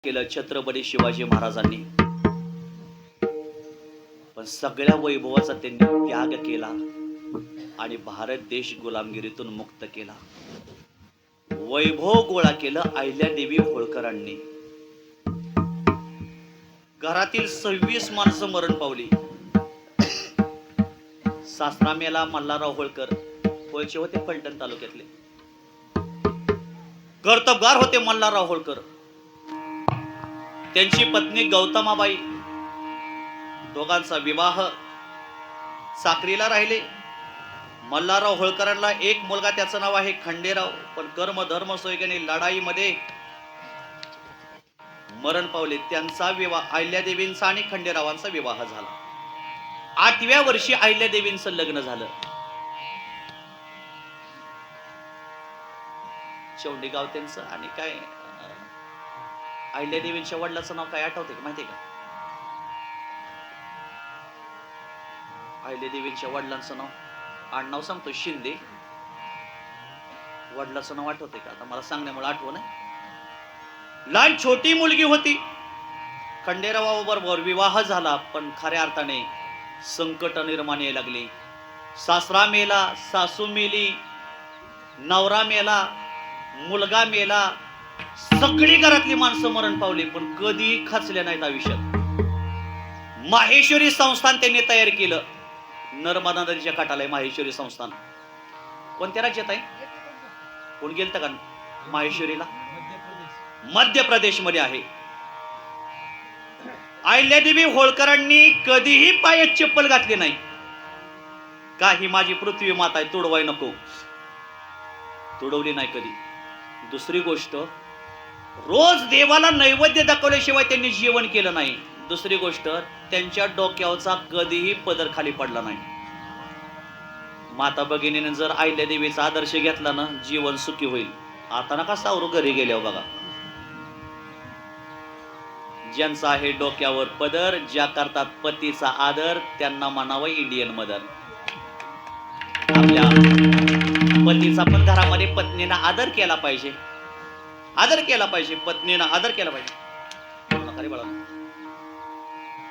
केलं छत्रपती शिवाजी महाराजांनी, पण सगळ्या वैभवाचा त्यांनी त्याग केला आणि भारत देश गुलामगिरीतून मुक्त केला. वैभव गोळा केलं अहिल्यादेवी होळकरांनी. घरातील 26 माणसं मरण पावली. सासरा मेला मल्हारराव होळकर, होळचे होते फलटण तालुक्यातले. कर्तबगार होते मल्हारराव होळकर. त्यांची पत्नी गौतमाबाई, दोघांचा विवाह साक्रीला राहिले. मल्हारराव होळकरांना एक मुलगा, त्याचं नाव आहे खंडेराव, पण कर्म धर्म सोयीने लढाईमध्ये मरण पावले. त्यांचा विवाह अहिल्यादेवींचा आणि खंडेरावांचा विवाह झाला. 8व्या वर्षी अहिल्यादेवींचं लग्न झालं. चौंडी गाव त्यांचं. आणि काय अहिल्यादेवींच्या वडिलाचं नाव काय आठवते का, माहितीये का? अहिल्यादेवींच्या वडिलांचं नाव, आडनाव सांगतो, शिंदे. वडिलाचं नाव आठवते का? आता मला सांगण्यामुळे आठवण आहे. लहान छोटी मुलगी होती. खंडेरावाबरोबर विवाह झाला, पण खऱ्या अर्थाने संकट निर्माण यायला लागली. सासरा मेला, सासू मेली, नवरा मेला, मुलगा मेला, सगळी घरातली माणसं मरण पावली, पण कधी खचल्या नाहीत आयुष्यात. माहेश्वरी संस्थान त्यांनी तयार केलं. नर्मदा नदीच्या काठाला आहे माहेश्वरी संस्थान. कोणत्या राज्यात आहे? कोण गेलतं का माहेश्वरीला? मध्य प्रदेश मध्ये आहे. अहिल्यादेवी होळकरांनी कधीही पायात चप्पल घातली नाही. का? ही माझी पृथ्वी माता आहे, तुडवाय नको. तुडवली नाही कधी. दुसरी गोष्ट, रोज देवाला नैवेद्य दाखवल्याशिवाय त्यांनी जेवण केलं नाही. दुसरी गोष्ट, त्यांच्या डोक्यावरचा कधीही पदर खाली पडला नाही. माता भगिनीने जर अहिल्यादेवीचा आदर्श घेतला ना, जीवन सुखी होईल. आता नका सावरू घरी गेल्यावर बघा. ज्यांचा आहे डोक्यावर पदर, ज्या करतात पतीचा आदर, त्यांना म्हणावं इंडियन मदर. आपल्या पतीचा पण घरामध्ये पत्नीने आदर केला पाहिजे. आदर केला पाहिजे, पत्नीने आदर केला पाहिजे.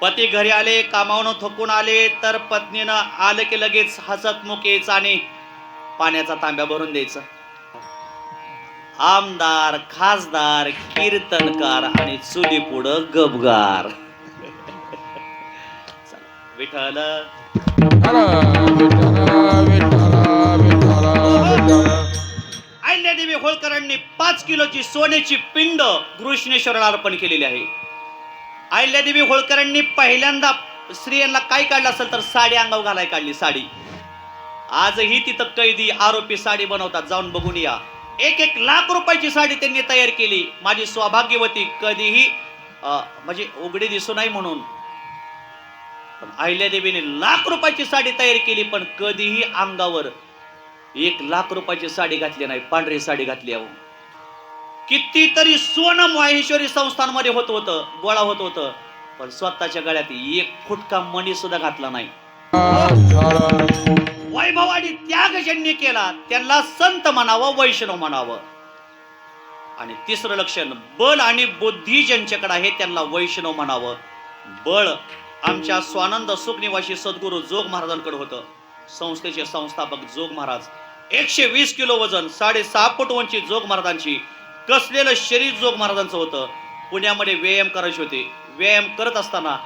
पती घरी आले, कामावून थकून आले, तर पत्नीनं आलं की लगेच हसतमुख यायचं आणि पाण्याचा तांब्या भरून द्यायचं. आमदार, खासदार, कीर्तनकार आणि चुली पुढं गबगार. विठ्ठल अहिल्यादेवी होळकरांनी 5 किलोची सोन्याची पिंड घृष्णेश्वराला अर्पण केलेली आहे. अहिल्यादेवी होळकरांनी पहिल्यांदा स्त्रियांना काय काढलं असेल तर साडी अंगावर घालाय काढली. साडी आजही तिथं कैदी, आरोपी साडी बनवतात, जाऊन बघून या. 1 लाख रुपयाची साडी त्यांनी तयार केली. माझी सौभाग्यवती, कधीही म्हणजे उघडी दिसू नाही म्हणून, पण अहिल्यादेवीने लाख रुपयाची साडी तयार केली, पण कधीही अंगावर 1 लाख रुपयाची साडी घातली नाही. पांढरी साडी घातली. कितीतरी सोनं माहेश्वरी संस्थानमध्ये होत होतं, गोळा होत होतं, पण स्वतःच्या गळ्यात 1 फुटका मणी सुद्धा घातला नाही. वैभव आणि त्याग ज्यांनी केला त्यांना संत म्हणावं, वैष्णव म्हणावं. आणि तिसरं लक्षण, बळ आणि बुद्धी ज्यांच्याकडे आहे त्यांना वैष्णव म्हणावं. बळ आमच्या स्वानंद सुखनिवासी सद्गुरू जोग महाराजांकडे होतं. संस्थेचे संस्थापक जोग महाराज. 120 किलो वजन, 6.5 फूट उंची जोग महाराजांची. कसलेलं शरीर जोग महाराजांचं होतं. पुण्यामध्ये व्यायाम करायचे होते. व्यायाम करत असताना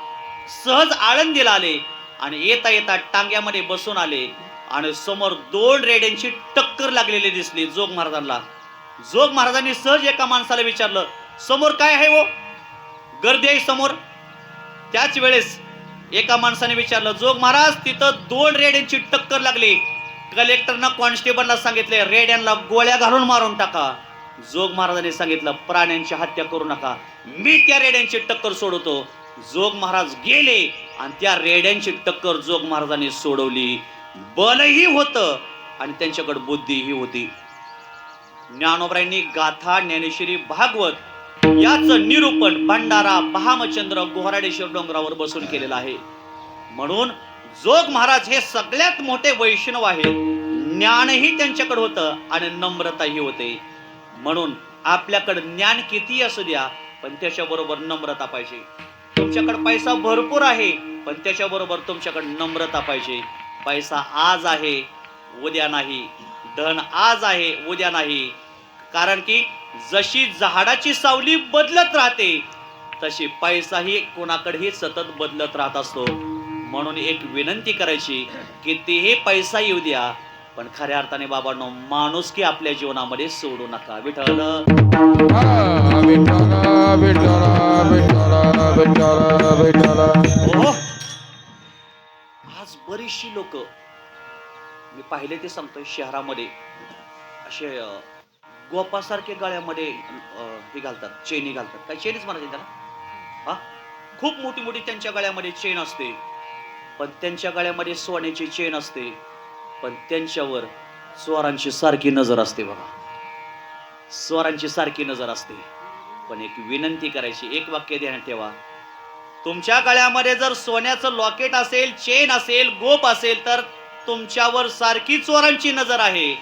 सहज आळंदीला आले आणि येता येता टांग्यामध्ये बसून आले आणि समोर 2 रेड्यांची टक्कर लागलेली दिसली जोग महाराजांना. जोग महाराजांनी सहज एका माणसाला विचारलं, समोर काय आहे हो? गर्दी आहे समोर. त्याच वेळेस एका माणसाने विचारलं, जोग महाराज तिथं 2 रेड्यांची टक्कर लागली. कलेक्टरनं कॉन्स्टेबलला सांगितले, रेड्यांना गोळ्या घालून मारून टाका. जोग महाराजांनी सांगितलं, प्राण्यांची हत्या करू नका, मी त्या रेड्यांची टक्कर सोडवतो. जोग महाराज गेले आणि त्या रेड्यांची टक्कर जोग महाराजांनी सोडवली. बलही होतं आणि त्यांच्याकडे बुद्धीही होती. ज्ञानोबरायांनी गाथा, ज्ञानेश्वरी, भागवत याचं निरूपण भंडारा भामचंद्र गोहराडेश्वर डोंगरावर बसून केलेलं आहे. म्हणून जोग महाराज हे सगळ्यात मोठे वैष्णव आहेत. ज्ञानही त्यांच्याकडे होतं आणि नम्रताही होते. म्हणून आपल्याकडे ज्ञान किती असू द्या, पण त्याच्याबरोबर नम्रता पाहिजे. तुमच्याकडे पैसा भरपूर आहे, पण त्याच्याबरोबर तुमच्याकडे नम्रता पाहिजे. पैसा आज आहे, उद्या नाही. धन आज आहे, उद्या नाही. कारण की जशी झाडाची सावली बदलत राहते, तशी पैसाही कोणाकडेही सतत बदलत राहत असतो. म्हणून एक विनंती करायची, कितीही पैसा येऊ द्या, पण खऱ्या अर्थाने बाबांनो, माणुसकी आपल्या जीवनामध्ये सोडू नका. विठ्ठल आज बरीचशी लोक मी पाहिले ते सांगतोय, शहरामध्ये असे गोपासारखे गळ्यामध्ये हे घालतात, चेनी घालतात. काय चेनीच म्हणायचे त्याला, हा, खूप मोठी मोठी त्यांच्या गळ्यामध्ये चेन असते. पण त्यांच्या गळ्यामध्ये सोन्याची चेन असते, पण त्यांच्यावर चोरांची सारखी नजर असते. बघा, चोरांची सारखी नजर असते. पण एक विनंती करायची, एक वाक्य ध्यानात ठेवा. तुमच्या गळ्यामध्ये जर सोन्याचं लॉकेट असेल, चेन असेल, गोप असेल, तर तुमच्यावर सारखी चोरांची नजर आहे.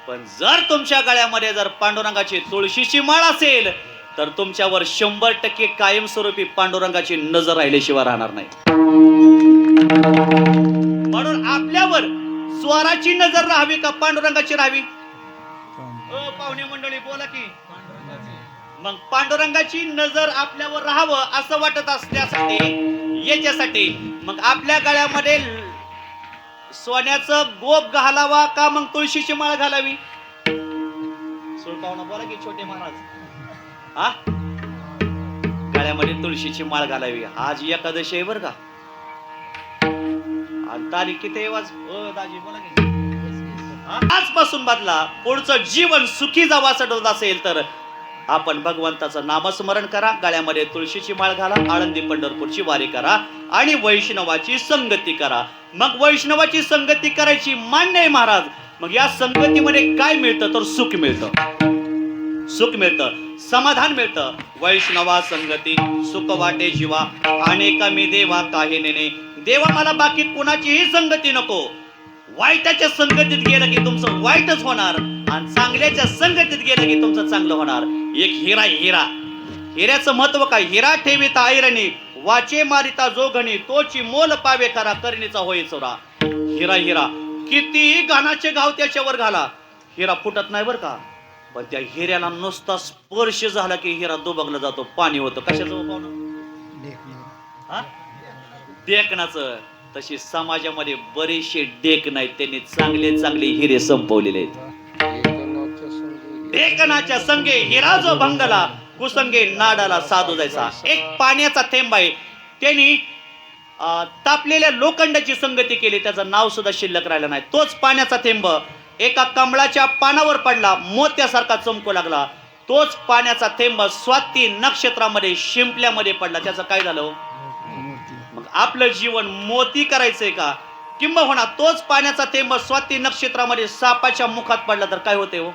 पण जर तुमच्या गळ्यामध्ये जर पांडुरंगाची तुळशीची माळ असेल, तर तुमच्यावर 100% कायमस्वरूपी पांडुरंगाची नजर राहिल्याशिवाय राहणार नाही. म्हणून आपल्यावर चोराची नजर राहावी का पांडुरंगाची राहावी? पाहुणे मंडळी बोला की. मग पांडुरंगाची नजर आपल्यावर राहावं असं वाटत असल्यासाठी, याच्यासाठी मग आपल्या गळ्यामध्ये सोन्याचं गोप घालावा का मग तुळशीची माळ घालावी? सुळपावना बोला की छोटे महाराज. हा, गळ्यामध्ये तुळशीची माळ घालावी. आज एकादशी आहे बर का. आणि तारीख किती आहे आज? दाजी बोला की. आजपासून बदला. पुढचं जीवन सुखी जावं असं असेल तर आपण भगवंताचं नामस्मरण करा, गळ्यामध्ये तुळशीची माळ घाला, आळंदी पंढरपूरची वारी करा आणि वैष्णवाची संगती करा. मग वैष्णवाची संगती करायची मान्य आहे महाराज. मग या संगतीमध्ये काय मिळतं? तर सुख मिळतं, सुख मिळतं, समाधान मिळतं. वैष्णवा संगती सुख वाटे जीवा, अनेका मी देवा काही नेने. देवा मला बाकी कुणाचीही संगती नको. वाईटाच्या संगतीत गेलं की तुमचं वाईटच होणार, आणि चांगल्याच्या संगतीत गेलं की तुमचं चांगलं होणार. एक हिरा, हिऱ्याचं महत्व काय? हिरा ठेविता ऐरणी, वाचे मारिता जोगणी, तोची मोल पावे करा, करणीचा होई चोरा. हिरा कितीही घाणाचे घाव त्याच्यावर घाला, हिरा फुटत नाही बर का. पण त्या हिऱ्याला नुसता स्पर्श झाला की हिरा दुबगला जातो, पाणी होतं. कशाचं? देखनाचं. तशी समाजामध्ये बरेचसे डेक नाहीत, त्यांनी चांगले चांगले हिरे संपवलेले आहेत. देखनाच्या संगे हिरा जो भंगला, कुसंगे नाडाला साधू जायचा. एक पाण्याचा थेंब आहे, त्यांनी तापलेल्या लोखंडाची संगती केली, त्याचं नाव सुद्धा शिल्लक राहिलं नाही. तोच पाण्याचा थेंब एका कमळाच्या पानावर पडला, मोत्यासारखा चमकू लागला. तोच पाण्याचा थेंब स्वाती नक्षत्रामध्ये शिंपल्यामध्ये पडला, त्याचं काय झालं? मग आपलं जीवन मोती करायचंय का? किंबहुना तोच पाण्याचा थेंब स्वाती नक्षत्रामध्ये सापाच्या मुखात पडला तर काय होते? हो,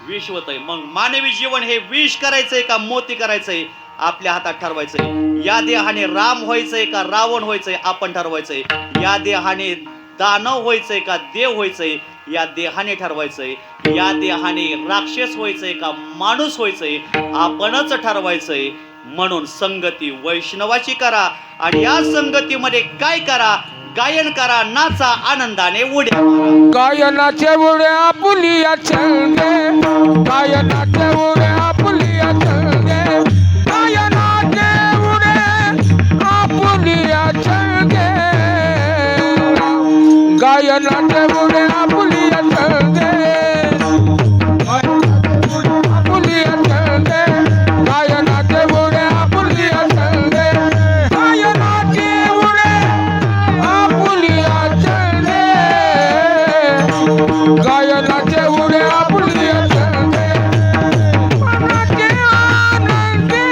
विष होतंय. मग मानवी जीवन हे विष करायचंय का मोती करायचंय? आपल्या हातात ठरवायचंय. या देहाने राम व्हायचंय का रावण व्हायचंय? आपण ठरवायचंय. या देहाने दानव व्हायचंय का देव व्हायचंय? या देहाने ठरवायचंय. या देहाने राक्षस व्हायचंय का माणूस व्हायचंय? आपणच ठरवायचंय. म्हणून संगती वैष्णवाची करा, आणि या संगतीमध्ये काय करा? गायन करा, नाचा, आनंदाने उड्या मारा. गायनाचे उड्या पुलिया चलगे, गायनाचे उड्या पुलिया चलगे, गायनाचे उड्या पुलिया चलगे, गायनाचे उड्या पुलिया चलगे, पुलिया चलगे, गायनाचे उड्या पुलिया चलगे, गायनाचे गायनाचे उड्या पुलिया चलगे, मनाचे आनंदे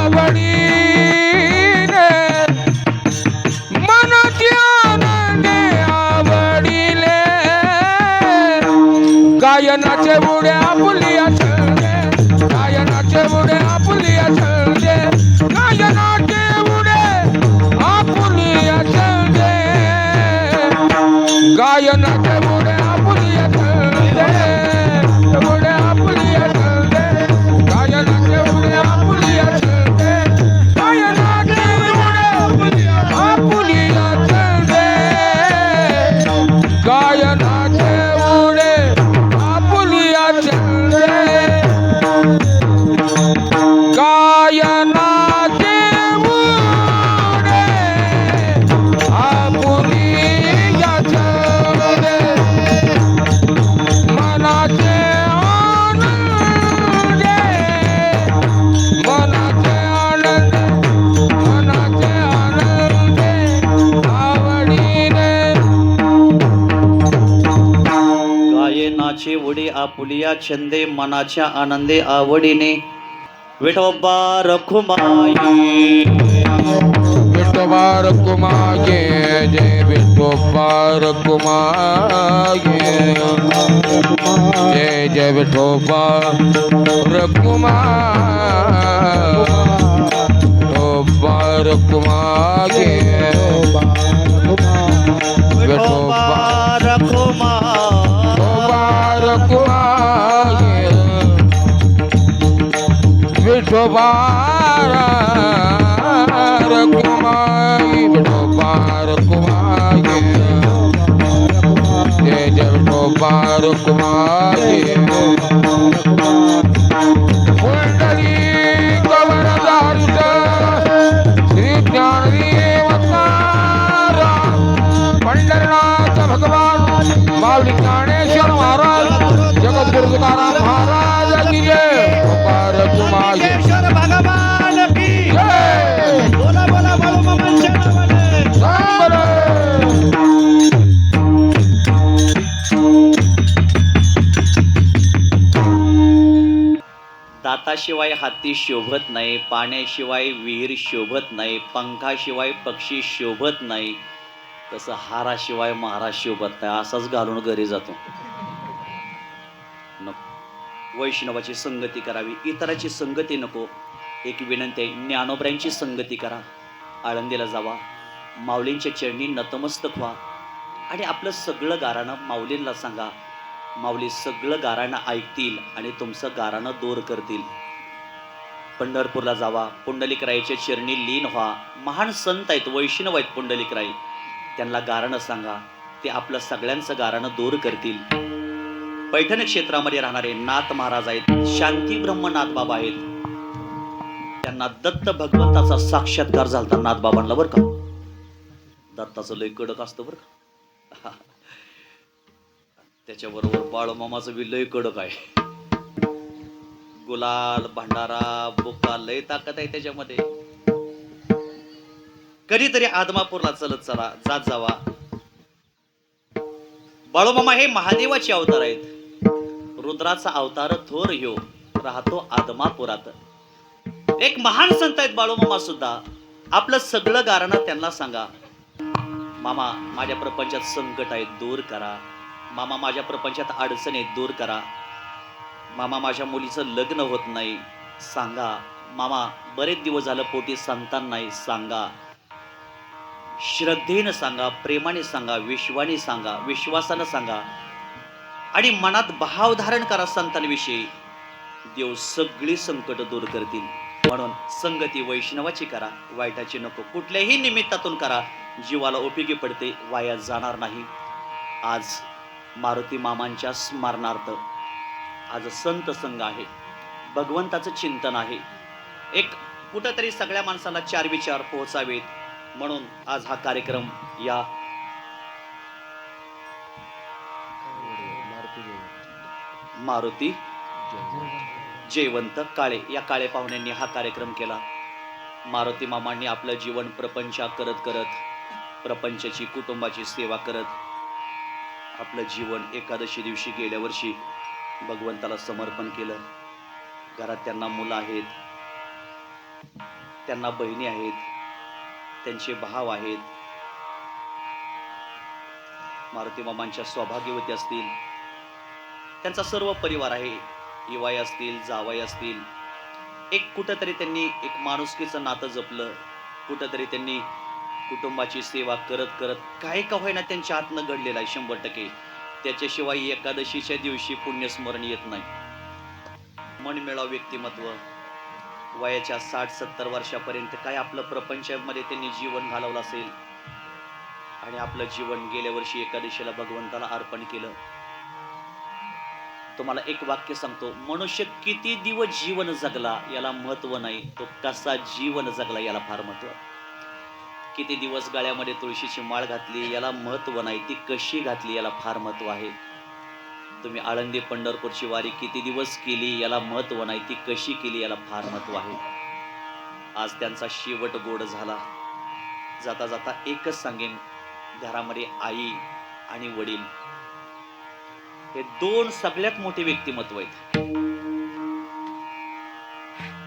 आवडीने, मनाचे आनंदे आवडीले, गायनाचे उड्या पुलिया चलगे, गायनाचे उड्या पुलिया चलगे, गायनाचे उड्या पुलिया चलगे, गायनाचे उड्या पुलिया चलगे, उड्या पुलिया चलगे, गायनाचे उड्या पुलिया गायनाचे उडे आपुलिया छंदे मनाचे आनंदे मनाचे आनंदे मनाचे आनंदे आवडीने गायनाचे उडे आपुलिया छंदे मनाच्या आनंदे आवडीने विठोबा रखुमाई विठोबा रखुमाये जय विठोबा रखुमाये जय जय विठोबा विठोबा रखुमाये विठोबा रखुमा विठोबा रखुमाई विठोबा रखुमाई जय जय विठोबा रखुमाई कुंडली कमरधारित श्री ज्ञानदेव पंढरनाथ भगवान माऊली ज्ञानेश्वर महाराज जगद्गुरु तुकाराम महाराज की जय रखुमाई ज्ञानेश्वर भगवान की जय बोला बोला बाळूमामांच्या नावाने. सांबरे दाताशिवाय हाती शोभत नाही, पाण्याशिवाय विहीर शोभत नाही, पंखाशिवाय पक्षी शोभत नाही, तसं हाराशिवाय महाराज शोभत नाही. असाच घालून घरी जातो. वैष्णवाची संगती करावी, इतराची संगती नको. एक विनंती आहे, ज्ञानोबऱ्यांची संगती करा, आळंदीला जावा, माऊलींच्या चरणी नतमस्तक व्हा आणि आपलं सगळं गाराणं माऊलींना सांगा. माऊली सगळं गाराणं ऐकतील आणि तुमचं गाराणं दूर करतील. पंढरपूरला जावा, पुंडलिकरायाच्या चरणी लीन व्हा. महान संत आहेत, वैष्णव आहेत पुंडलिकराय, त्यांना गाराणं सांगा, ते आपलं सगळ्यांचं गाराणं दूर करतील. पैठण क्षेत्रामध्ये राहणारे नाथ महाराज आहेत, शांती ब्रह्मनाथ बाबा आहेत, त्यांना दत्त भगवंताचा साक्षात्कार झालता नाथबाबांना बरं का. दत्ताचं लय कडक असतं बरं का. त्याच्याबरोबर बाळूमामाचं बी लय कडक आहे. गुलाल भंडारा बुक्का लय ताकद आहे त्याच्यामध्ये. कधीतरी आदमापूरला चलत चला, जात जावा. बाळूमामा हे महादेवाचे अवतार आहेत. रुद्राचा अवतार थोर ह्यो राहतो आदमापुरात. एक महान संत आहेत बाळूमामा सुद्धा. आपलं सगळं गारणं त्यांना सांगा. मामा माझ्या प्रपंचात संकट आहेत, दूर करा. मामा माझ्या प्रपंचात अडचण आहेत, दूर करा. मामा माझ्या मुलीचं लग्न होत नाही, सांगा. मामा बरेच दिवस झालं पोटी संतान नाही, सांगा. श्रद्धेनं सांगा, प्रेमाने सांगा, विश्वाने सांगा, विश्वासानं सांगा आणि मनात भाव धारण करा संतांविषयी. देव सगळी संकट दूर करतील. म्हणून संगती वैष्णवाची करा, वाईटाची नको. कुठल्याही निमित्तातून करा, जीवाला उपयोगी पडते, वाया जाणार नाही. आज मारुती मामांच्या स्मरणार्थ आज संत संघ आहे, भगवंताचं चिंतन आहे. एक कुठंतरी सगळ्या माणसाला चार विचार पोहोचावेत म्हणून आज हा कार्यक्रम या मारुती जयवंत काळे या काळे पाहुण्यांनी हा कार्यक्रम केला. मारुती मामांनी आपलं जीवन प्रपंच करत करत, प्रपंचाची कुटुंबाची सेवा करत आपलं जीवन एकादशी दिवशी गेल्या वर्षी भगवंताला समर्पण केलं. घरात त्यांना मुलं आहेत, त्यांना बहिणी आहेत, त्यांचे भाव आहेत. मारुती मामांच्या सौभाग्यवती असतील, त्यांचा सर्व परिवार आहे, इवाई असतील, जावाई असतील. एक कुठंतरी त्यांनी एक माणुसकीचं नातं जपलं. कुठंतरी त्यांनी कुटुंबाची सेवा करत करत काय का होईना त्यांच्या हातनं घडलेलं आहे 100%. त्याच्याशिवाय एकादशीच्या दिवशी पुण्यस्मरण येत नाही. मनमिळाव व्यक्तिमत्व, वयाच्या 60-70 वर्षापर्यंत काय आपलं प्रपंचामध्ये त्यांनी जीवन घालवलं असेल आणि आपलं जीवन गेल्या वर्षी एकादशीला भगवंताला अर्पण केलं. तुम्हाला एक वाक्य सांगतो, मनुष्य किती दिवस जीवन जगला याला महत्व नाही, तो कसा जीवन जगला याला फार महत्व आहे. किती दिवस गळ्यामध्ये तुळशीची माळ घातली याला महत्व नाही, ती कशी घातली याला फार महत्व आहे. तुम्ही आळंदी पंढरपूरची वारी किती दिवस केली याला महत्व नाही, ती कशी केली याला फार महत्व आहे. आज त्यांचा शेवट गोड झाला. जाता जाता एकच सांगेन, घरामध्ये आई आणि वडील हे दोन सगळ्यात मोठे व्यक्तिमत्व आहेत.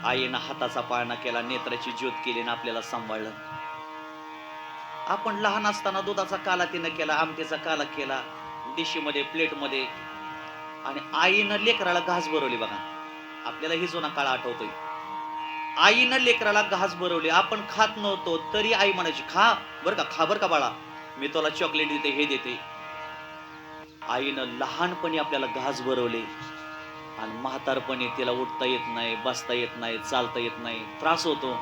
आईनं हाताचा पाळणा केला, नेत्राची ज्योत केली ना आपल्याला सांभाळलं. आपण लहान असताना दुधाचा काला तिनं केला, आमटीचा काला केला, डिशीमध्ये प्लेटमध्ये, आणि आईनं लेकराला घास भरवली. बघा, आपल्याला ही जुना काळ आठवतोय. आईनं लेकराला घास भरवली, आपण खात नव्हतो तरी आई म्हणायची, खा बर का, खा बर का बाळा, मी तुला चॉकलेट देते, हे देते. आईनं लहानपणी आपल्याला घास भरवले आणि म्हातारपणी तिला उठता येत नाही, बसता येत नाही, चालता येत नाही, त्रास होतो.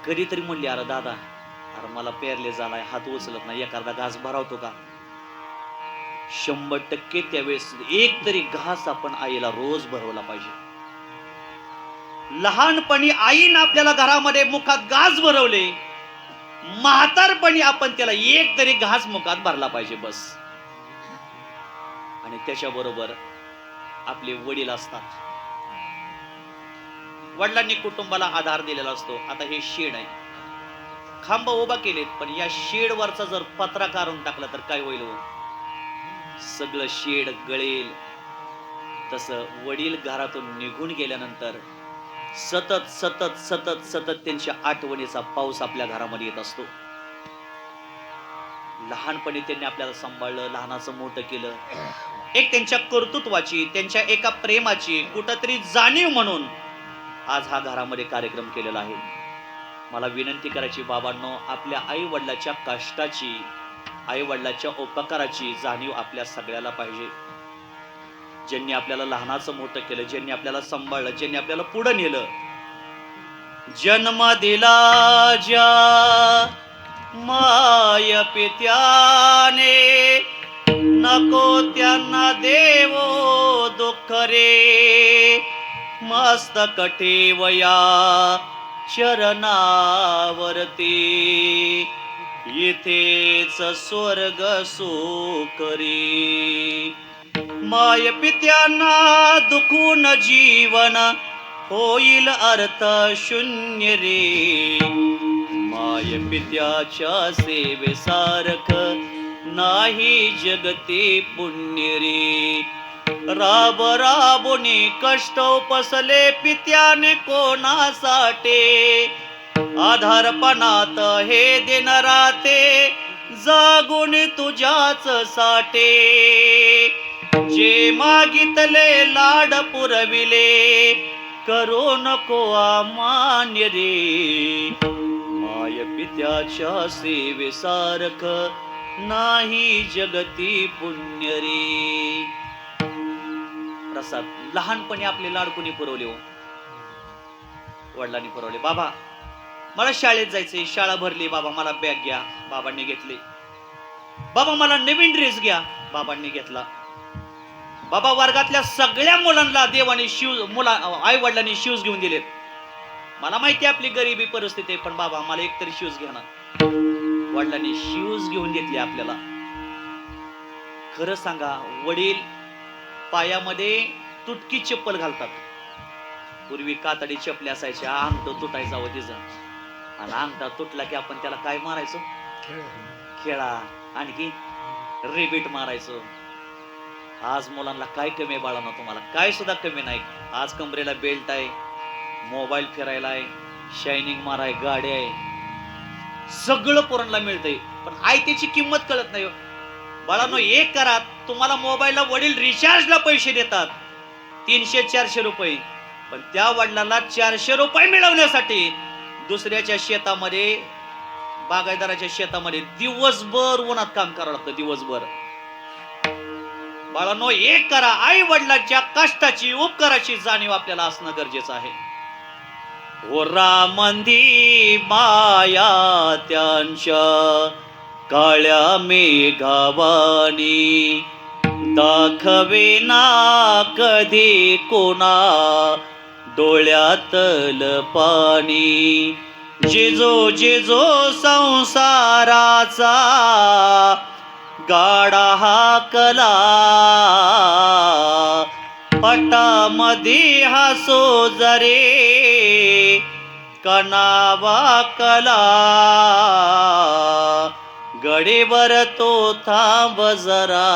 कधीतरी म्हणली, अरे दादा, अरे मला पेरले झालाय, हात उचलत नाही, एखादा घास भरावतो का? 100% त्यावेळेस एक तरी घास आपण आईला रोज भरवला पाहिजे. लहानपणी आईनं आपल्याला घरामध्ये मुखात घास भरवले, म्हातारपणी आपण त्याला एक तरी घास मुखात भरला पाहिजे बस. आणि त्याच्याबरोबर आपले वडील असतात. वडिलांनी कुटुंबाला आधार दिलेला असतो. आता हे शेड आहे, खांब उभा केलेत, पण या शेडवरचा जर पत्रा काढून टाकला तर काय होईल? सगळं शेड गळेल. तसं वडील घरातून निघून गेल्यानंतर सतत सतत सतत सतत त्यांच्या आठवणीचा पाऊस आपल्या घरामध्ये येत असतो. लहानपणी त्यांनी आपल्याला सांभाळलं, लहानाचं मोठं केलं. एक त्यांच्या कर्तृत्वाची, त्यांच्या एका प्रेमाची कुठंतरी जाणीव म्हणून आज हा घरामध्ये कार्यक्रम केलेला आहे. मला विनंती करायची, बाबांनो, आपल्या आई वडिलाच्या कष्टाची, आई वडिलाच्या उपकाराची जाणीव आपल्या सगळ्याला पाहिजे. ज्यांनी आपल्याला लहानाचं मोठं केलं, ज्यांनी आपल्याला सांभाळलं, ज्यांनी आपल्याला पुढे नेलं, जन्म दिला ज्या माय पित्याने, नको त्यांना देवो दुःख रे, मस्तक ठेवया चरणावरती, इथेच स्वर्ग सुख रे. माय पित्यांना दुखून जीवन होईल अर्थ शून्य रे, माय पित्याच्या सेवेसारख नाही जगती पुण्य रे. राब राबुनी कष्ट उपसले पित्याने कोणासाठी, आधारपणात हे दिन राते जागून तुझ्याच साठे. जे मागितले लाड पुरविले, करू नको अमान्य रे, माय पित्याच्या सेवेसारख नाही जगती पुण्य रे. प्रसाद लहानपणी आपले लाड कोणी पुरवले? हो, वडिलांनी पुरवले. बाबा मला शाळेत जायचंय, शाळा भरली, बाबा मला बॅग घ्या, बाबांनी घेतली. बाबा मला नवीन ड्रेस घ्या, बाबांनी घेतला. बाबा वर्गातल्या सगळ्या मुलांना देवाने शूज, आई वडिलांनी शूज घेऊन दिलेत. मला माहिती आपली गरिबी परिस्थिती आहे, पण बाबा मला एकतरी शूज घ्या ना. वडिलांनी शूज घेऊन घेतले आपल्याला. खरं सांगा, वडील पायामध्ये तुटकी चप्पल घालतात. पूर्वी कातडी चपली असायच्या, अंगठ तुटायचा व तिचा, आणि अंगठा तुटला की आपण त्याला काय मारायचो? खेळा, आणखी रिबीट मारायचो. आज मुलांना काय कमी आहे बाळांनो? तुम्हाला काय सुद्धा कमी नाही. आज कमरेला बेल्ट आहे, मोबाईल फिरायला आहे, शायनिंग माराय, गाडी आहे, सगळं पोरांना मिळतंय, पण आई त्याची किंमत कळत नाही. बाळांनो, एक करा, तुम्हाला मोबाईलला वडील रिचार्जला पैसे देतात 300-400 रुपये, पण त्या वडिलांना 400 रुपये मिळवण्यासाठी दुसऱ्याच्या शेतामध्ये, बागायतदाराच्या शेतामध्ये दिवसभर उन्हात काम करावं लागतं, दिवसभर. बाळांनो, एक करा, आई वडिलांच्या कष्टाची, उपकाराची जाणीव आपल्याला असणं गरजेचं आहे. ओरामंदी माया त्यांच्या काळ्या मेघावानी, दाखवेना कधी कोणा डोळ्यातल पाणी, जेजो जेजो संसाराचा गाडा हाकला, पटामध्ये हसो जरे कनावा कला, गडीवर तो थांब जरा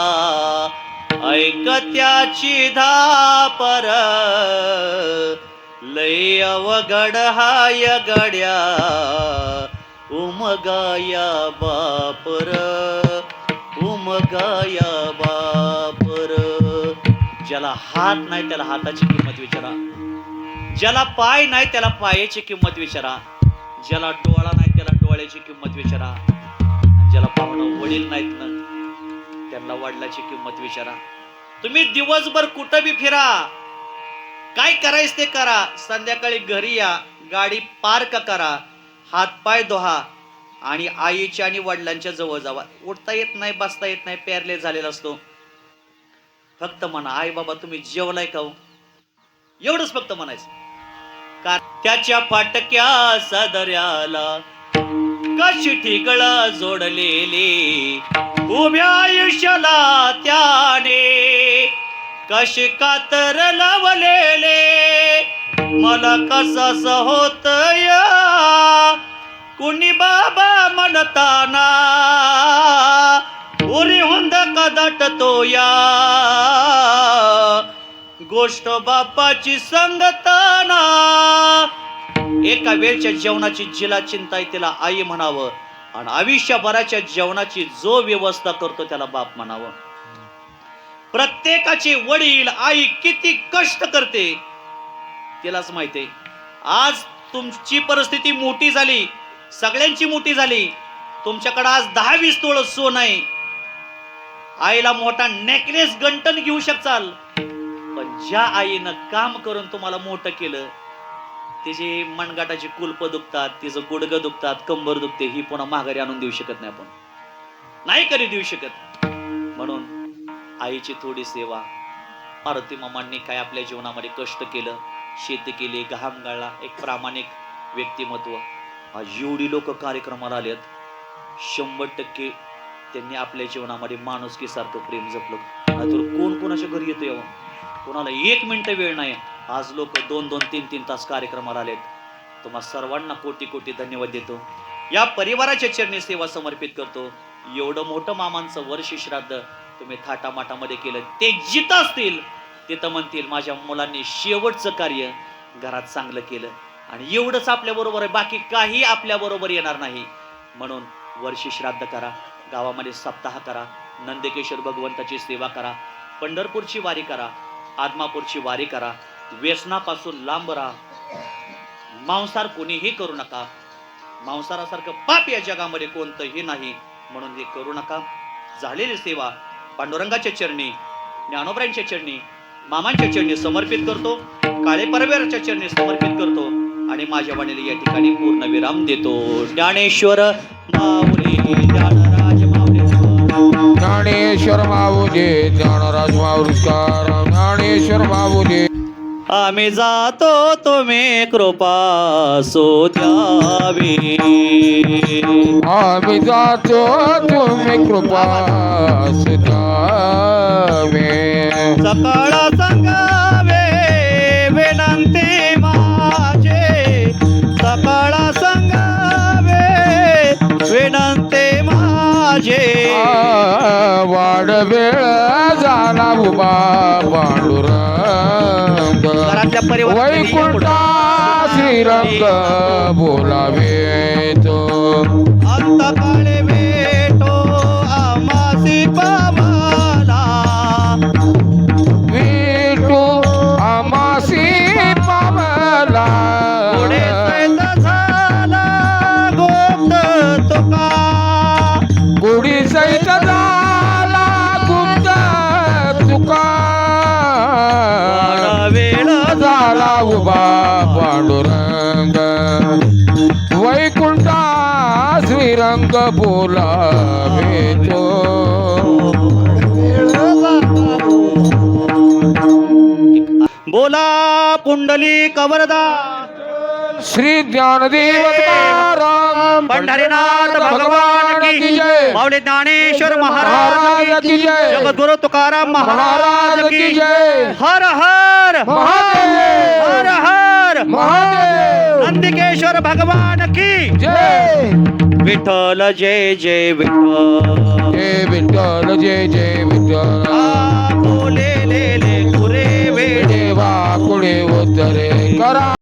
ऐक त्याची धापर, लय अवघड हाय गड्या उमगाया बापर, उमगाया बापर. ज्याला हात नाही त्याला हाताची किंमत विचारा, ज्याला पाय नाही त्याला पायाची किंमत विचारा, ज्याला डोळा नाही त्याला डोळ्याची किंमत विचारा, ज्याला पाहुणं वडील नाहीत ना त्यांना वडिलाची किंमत विचारा. तुम्ही दिवसभर कुठं बी फिरा, काय करायचं ते करा, संध्याकाळी घरी या, गाडी पार्क करा, हातपाय धुवा आणि आईच्या आणि वडिलांच्या जवळ जावा. उठता येत नाही, बसता येत नाही, पॅरलेस झालेला असतो, फक्त म्हणा आई बाबा तुम्ही जेवलाय का हो, एवढंच फक्त म्हणायचं. का त्याच्या फाटक्या सदऱ्याला कशी ठिकळा जोडलेली, उभ्या आयुष्याला त्याने कशी कातर लावलेले, मला कसास होत या कुणी बाबा म्हणताना, उरी हुंद कदटतो या गोष्ट बापाची संगताना. एका वेळच्या जेवणाची जिला चिंता आहे तिला आई म्हणावं, आणि आयुष्यभराच्या जेवणाची जो व्यवस्था करतो त्याला बाप म्हणावं. प्रत्येकाचे वडील आई किती कष्ट करते तिलाच माहिती. आज तुमची परिस्थिती मोठी झाली, सगळ्यांची मोठी झाली, तुमच्याकडे आज 10-20 तोळ सोन आहे, आईला मोठा नेकलेस गंटन घेऊ शकचाल, पण ज्या आईनं काम करून तुम्हाला मोठं केलं तिचे मनगाटाची कुलप दुखतात, तिचं गुडघं दुखतात, कंबर दुखते, ही पुन्हा माघारी आणून देऊ शकत नाही, आपण नाही कधी देऊ शकत. म्हणून आईची थोडी सेवा. पार्वती मामांनी काय आपल्या जीवनामध्ये कष्ट केलं, शेती केली, घाम गाळला, एक प्रामाणिक व्यक्तिमत्व. आज एवढी लोक कार्यक्रमाला आलेत, 100% त्यांनी आपल्या जीवनामध्ये माणुसकीसारखं प्रेम जपलं. नाहीतर कोण कोणाच्या घरी येतो येऊन, कोणाला 1 मिनिट वेळ नाही. आज लोक 2-2, 3-3 तास कार्यक्रमाला आलेत. तुम्हा सर्वांना कोटी कोटी धन्यवाद देतो. या परिवाराच्या चरणी सेवा समर्पित करतो. एवढं मोठं मामांचं वर्ष श्राद्ध तुम्ही थाटामाटामध्ये केलं, ते जिथं असतील तिथं म्हणतील माझ्या मुलांनी शेवटचं कार्य घरात चांगलं केलं, आणि एवढंच आपल्या बरोबर आहे, बाकी काही आपल्या बरोबर येणार नाही. म्हणून वर्ष श्राद्ध करा, गावामध्ये सप्ताह करा, नंदकेश्वर भगवंताची सेवा करा, पंढरपूरची वारी करा, आदमापूरची वारी करा, व्यसनापासून लांब राहा, मांसाहार कोणीही करू नका. मांसाहारासारखं पाप या जगामध्ये कोणतंही नाही, म्हणून हे करू नका. झालेली सेवा पांडुरंगाच्या चरणी, ज्ञानोबरांच्या चरणी, मामांच्या चरणी समर्पित करतो, काळे परवेराच्या चरणी समर्पित करतो, आणि माझ्या वाणीला या ठिकाणी पूर्ण विराम देतो. ज्ञानेश्वर माऊली, ज्ञानराज माऊली, ज्ञानेश्वर माऊली, ज्ञानराज माऊलीकार, ज्ञानेश्वर माऊली. आम्ही जातो तुम्ही कृपा सो द्यावी, आम्ही जातो तुम्ही कृपा सुद्यावे, सकाळ संगावे विनंती माझे, सकाळ संगावे विनंती माझे. वाड वेळ झाला उभा पांडुरंग, घरातल्या परिवार वैकुंठा श्रीरंग बोलावे तो, अंतकाळी भेटो आमासी पावाला, विठू आमासी पावला, पुढे सैत झाला गोप्त तुका, गुढी सहित झाला गुप्त तुका, वेळ झाला उभा पांडुरंग, वैकुंठा श्रीरंग बोलावे तो. बोला पुंडली कवरदा श्री ज्ञानदेव तुकाराम पंढरीनाथ भगवान की जय माऊली ज्ञानेश्वर महाराज महाराज की की जय जगद्गुरु तुकाराम महाराज महाराज की की जय हर हर महादेव हर हर महादेव नंदिकेश्वर भगवान की जय विठ्ठल जय जय विठ्ठल जय विठ्ठल जय जय विठ्ठल बोले ले कुरे वेडे देवा कुळे उतरे करा